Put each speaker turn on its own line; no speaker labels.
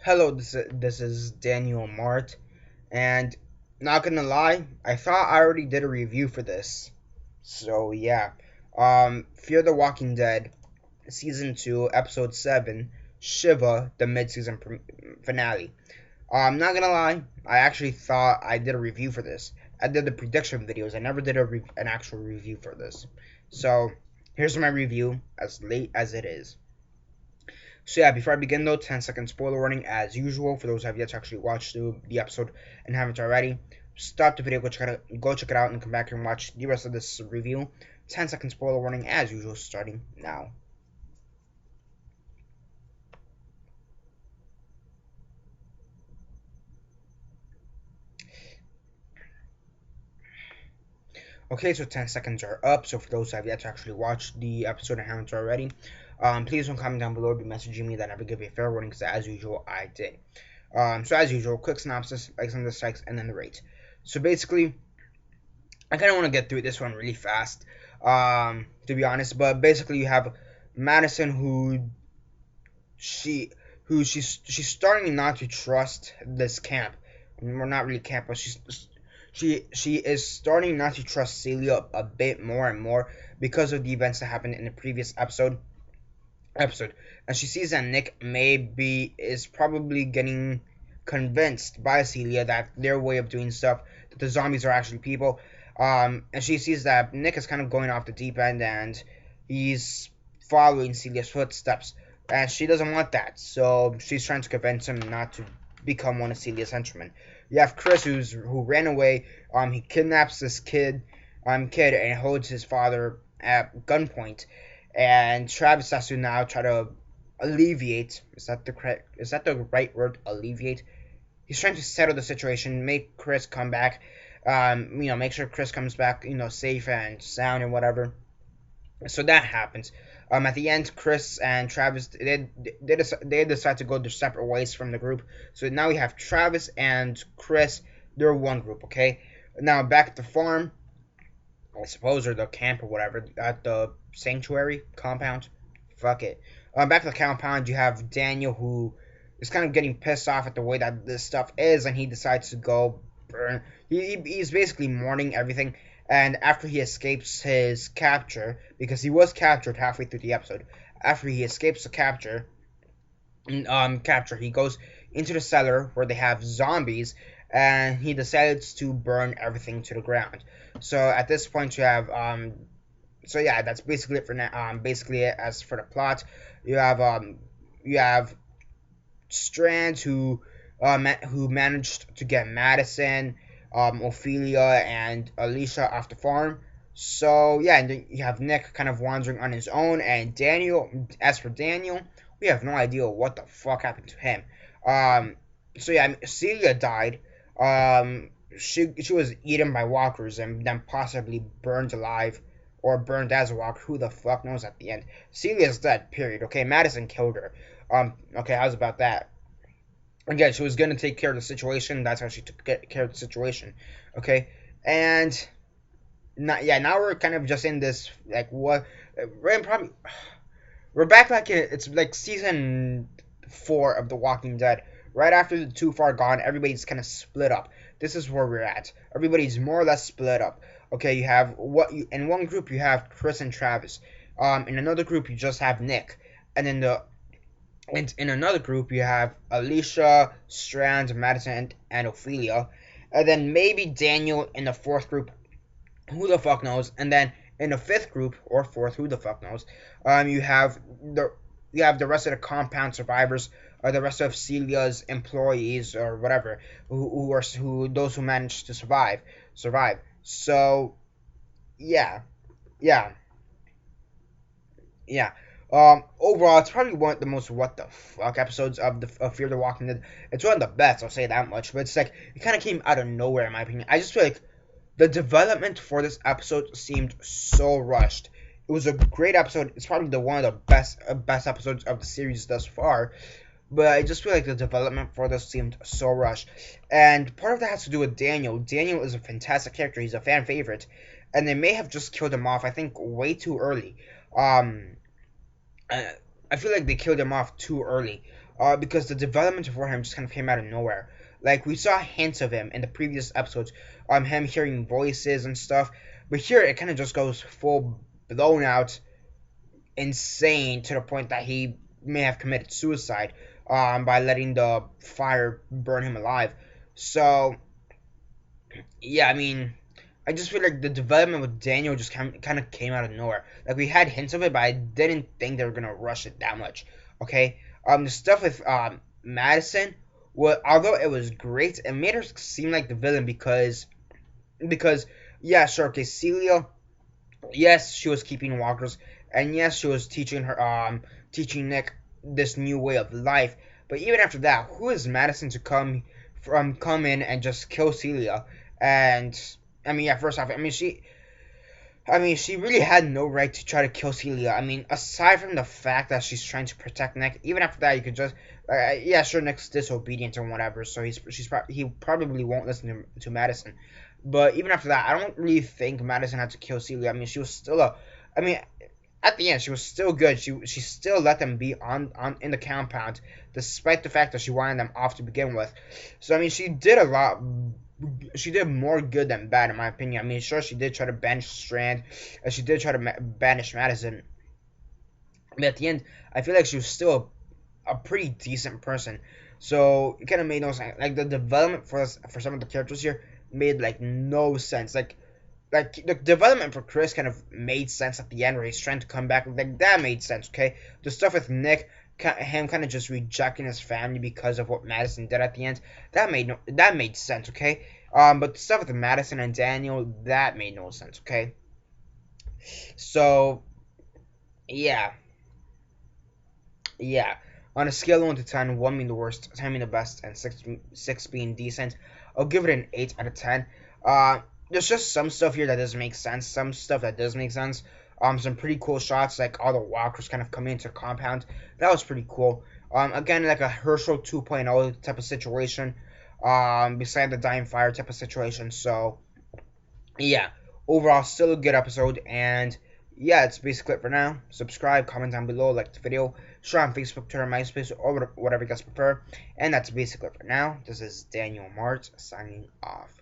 Hello, this is Daniel Mart, and not gonna lie, I thought I already did a review for this. So yeah, Fear the Walking Dead, season 2, episode 7, Shiva, the mid-season finale. Not gonna lie, I actually thought I did a review for this. I did the prediction videos. I never did an actual review for this. So here's my review, as late as it is. So yeah, before I begin though, 10-second spoiler warning as usual for those who have yet to actually watch the episode and haven't already. Stop the video, go check it out, and come back and watch the rest of this review. 10-second spoiler warning as usual, starting now. Okay, so 10 seconds are up. So for those who have yet to actually watch the episode and haven't already, please don't comment down below, be messaging me that I never give you a fair warning, because as usual I did. So as usual, quick synopsis, likes and dislikes, and then the rate. So basically, I kind of want to get through this one really fast, to be honest. But basically, you have Madison, she's starting not to trust this camp. Well, not really camp, but she is starting not to trust Celia a bit more and more because of the events that happened in the previous episode, and she sees that Nick is probably getting convinced by Celia that their way of doing stuff, that the zombies are actually people. And she sees that Nick is kind of going off the deep end, and he's following Celia's footsteps, and she doesn't want that, so she's trying to convince him not to become one of Celia's henchmen. You have Chris, who ran away. He kidnaps this kid and holds his father at gunpoint, and Travis has to now try to alleviate. Is that the right word? Alleviate. He's trying to settle the situation, make Chris come back. Make sure Chris comes back, safe and sound and whatever. So that happens. At the end, Chris and Travis they decide to go their separate ways from the group. So now we have Travis and Chris. They're one group, okay? Now back at the farm, I suppose, or the camp or whatever, at the sanctuary compound. Fuck it. Back to the compound, you have Daniel, who is kind of getting pissed off at the way that this stuff is, and he decides to go burn. He's basically mourning everything. And after he escapes his capture, because he was captured halfway through the episode, after he escapes the capture, he goes into the cellar where they have zombies, and he decides to burn everything to the ground. So at this point, you have so yeah, that's basically it for now. Basically it as for the plot. You have Strands, who managed to get Madison, Ophelia, and Alicia off the farm. So yeah, and then you have Nick kind of wandering on his own, and Daniel. As for Daniel, we have no idea what the fuck happened to him. So yeah, Celia died. She was eaten by walkers and then possibly burned alive or burned as a walker. Who the fuck knows at the end? Celia's dead. Period. Okay, Madison killed her. Okay, how's about that? Again, she was gonna take care of the situation. That's how she took care of the situation. Okay, and now we're kind of just in this like what we're back like it's like season 4 of The Walking Dead. Right after the Too Far Gone, everybody's kind of split up. This is where we're at. Everybody's more or less split up. Okay, you have in one group you have Chris and Travis. In another group you just have Nick, and in another group you have Alicia, Strand, Madison, and Ophelia, and then maybe Daniel in the fourth group. Who the fuck knows? And then in the fifth group or fourth, who the fuck knows? You have the rest of the compound survivors, or the rest of Celia's employees or whatever, who those who managed to survive. So yeah, yeah, yeah. Overall, it's probably one of the most what the fuck episodes of Fear the Walking Dead. It's one of the best, I'll say that much. But it's like it kind of came out of nowhere, in my opinion. I just feel like the development for this episode seemed so rushed. It was a great episode. It's probably one of the best episodes of the series thus far. But I just feel like the development for this seemed so rushed. And part of that has to do with Daniel. Daniel is a fantastic character. He's a fan favorite. And they may have just killed him off, I think, way too early. I feel like they killed him off too early. because the development for him just kind of came out of nowhere. Like, we saw hints of him in the previous episodes, him hearing voices and stuff, but here it kind of just goes full blown out insane to the point that he may have committed suicide by letting the fire burn him alive. So, yeah, I mean, I just feel like the development with Daniel just kind of came out of nowhere. Like, we had hints of it, but I didn't think they were gonna rush it that much. Okay, the stuff with Madison, well, although it was great, it made her seem like the villain because yeah, sure, okay, Celia, yes, she was keeping walkers, and yes, she was teaching Nick this new way of life. But even after that, who is Madison to come in and just kill Celia? And I mean, yeah, first off, she really had no right to try to kill Celia. I mean, aside from the fact that she's trying to protect Nick, even after that, you could just, yeah, sure, Nick's disobedient or whatever, so he probably won't listen to Madison. But even after that, I don't really think Madison had to kill Celia. I mean, she was still I mean, at the end, she was still good. She still let them be on in the compound, despite the fact that she wanted them off to begin with. So I mean, she did a lot. She did more good than bad, in my opinion. I mean, sure, she did try to banish Strand, and she did try to banish Madison. But at the end, I feel like she was still a pretty decent person. So it kind of made no sense. Like, the development for some of the characters here made like no sense. Like the development for Chris kind of made sense at the end where he's trying to come back. Like, that made sense. Okay, the stuff with Nick, him kind of just rejecting his family because of what Madison did at the end, that made sense. Okay, but the stuff with Madison and Daniel, that made no sense. Okay, so yeah. Yeah. On a scale of 1 to 10, 1 being the worst, 10 being the best, and 6 being decent, I'll give it an 8 out of 10. There's just some stuff here that doesn't make sense, some stuff that does make sense. Some pretty cool shots, like all the walkers kind of coming into the compound. That was pretty cool. Again, like a Herschel 2.0 type of situation. Beside the dying fire type of situation. So, yeah. Overall, still a good episode, and yeah, it's basically it for now. Subscribe, comment down below, like the video, share on Facebook, Twitter, MySpace, or whatever you guys prefer. And that's basically it for now. This is Daniel Mart signing off.